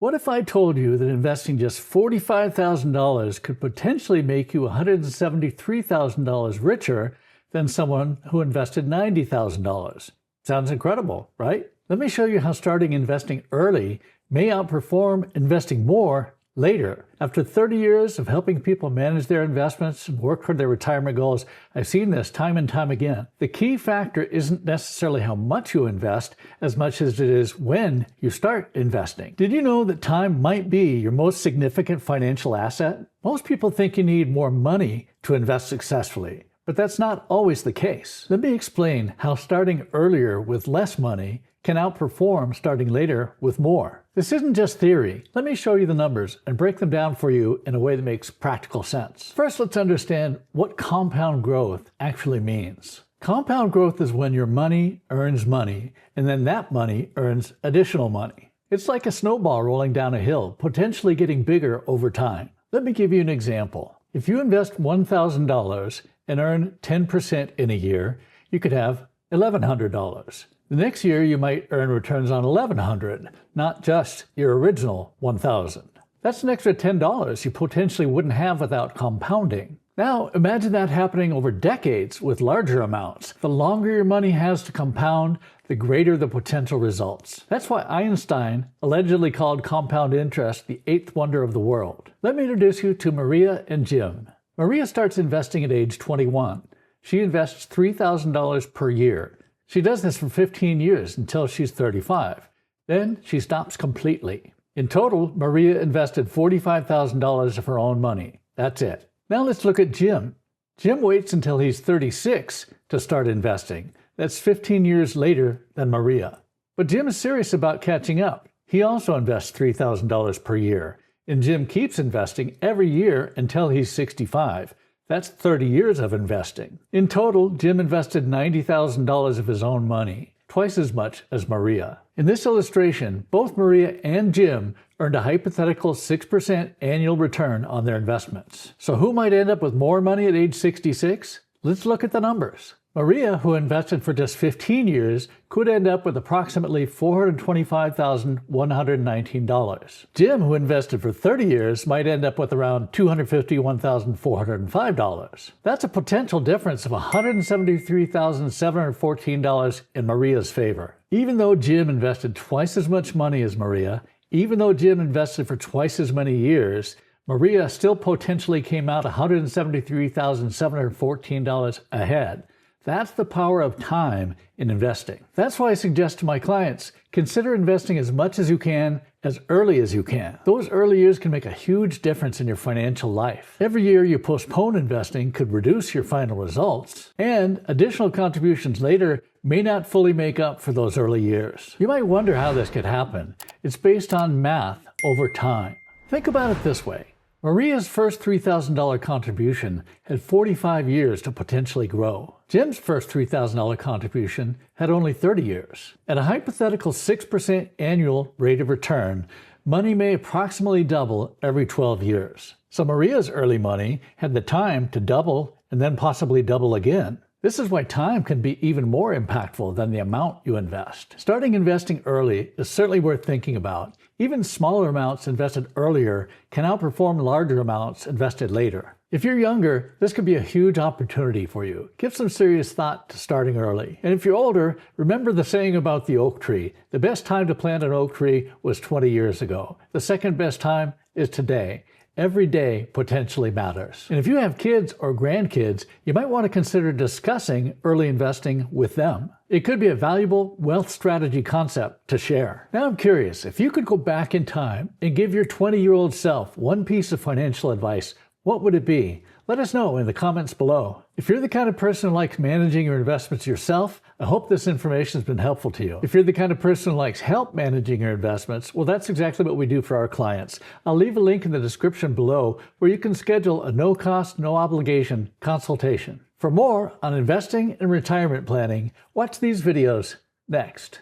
What if I told you that investing just $45,000 could potentially make you $173,000 richer than someone who invested $90,000? Sounds incredible, right? Let me show you how starting investing early may outperform investing more later. After 30 years of helping people manage their investments and work toward their retirement goals, I've seen this time and time again. The key factor isn't necessarily how much you invest as much as it is when you start investing. Did you know that time might be your most significant financial asset? Most people think you need more money to invest successfully, but that's not always the case. Let me explain how starting earlier with less money can outperform starting later with more. This isn't just theory. Let me show you the numbers and break them down for you in a way that makes practical sense. First, let's understand what compound growth actually means. Compound growth is when your money earns money, and then that money earns additional money. It's like a snowball rolling down a hill, potentially getting bigger over time. Let me give you an example. If you invest $1,000 and earn 10% in a year, you could have $1,100. The next year, you might earn returns on $1,100, not just your original $1,000. That's an extra $10 you potentially wouldn't have without compounding. Now, imagine that happening over decades with larger amounts. The longer your money has to compound, the greater the potential results. That's why Einstein allegedly called compound interest the eighth wonder of the world. Let me introduce you to Maria and Jim. Maria starts investing at age 21. She invests $3,000 per year. She does this for 15 years until she's 35. Then she stops completely. In total, Maria invested $45,000 of her own money. That's it. Now let's look at Jim. Jim waits until he's 36 to start investing. That's 15 years later than Maria. But Jim is serious about catching up. He also invests $3,000 per year. And Jim keeps investing every year until he's 65. That's 30 years of investing. In total, Jim invested $90,000 of his own money, twice as much as Maria. In this illustration, both Maria and Jim earned a hypothetical 6% annual return on their investments. So who might end up with more money at age 66? Let's look at the numbers. Maria, who invested for just 15 years, could end up with approximately $425,119. Jim, who invested for 30 years, might end up with around $251,405. That's a potential difference of $173,714 in Maria's favor. Even though Jim invested twice as much money as Maria, even though Jim invested for twice as many years, Maria still potentially came out $173,714 ahead. That's the power of time in investing. That's why I suggest to my clients, consider investing as much as you can, as early as you can. Those early years can make a huge difference in your financial life. Every year you postpone investing could reduce your final results, and additional contributions later may not fully make up for those early years. You might wonder how this could happen. It's based on math over time. Think about it this way. Maria's first $3,000 contribution had 45 years to potentially grow. Jim's first $3,000 contribution had only 30 years. At a hypothetical 6% annual rate of return, money may approximately double every 12 years. So Maria's early money had the time to double and then possibly double again. This is why time can be even more impactful than the amount you invest. Starting investing early is certainly worth thinking about. Even smaller amounts invested earlier can outperform larger amounts invested later. If you're younger, this could be a huge opportunity for you. Give some serious thought to starting early. And if you're older, remember the saying about the oak tree. The best time to plant an oak tree was 20 years ago. The second best time is today. Every day potentially matters. And if you have kids or grandkids, you might want to consider discussing early investing with them. It could be a valuable wealth strategy concept to share. Now I'm curious, if you could go back in time and give your 20-year-old self one piece of financial advice, what would it be? Let us know in the comments below. If you're the kind of person who likes managing your investments yourself, I hope this information has been helpful to you. If you're the kind of person who likes help managing your investments, well, that's exactly what we do for our clients. I'll leave a link in the description below where you can schedule a no-cost, no-obligation consultation. For more on investing and retirement planning, watch these videos next.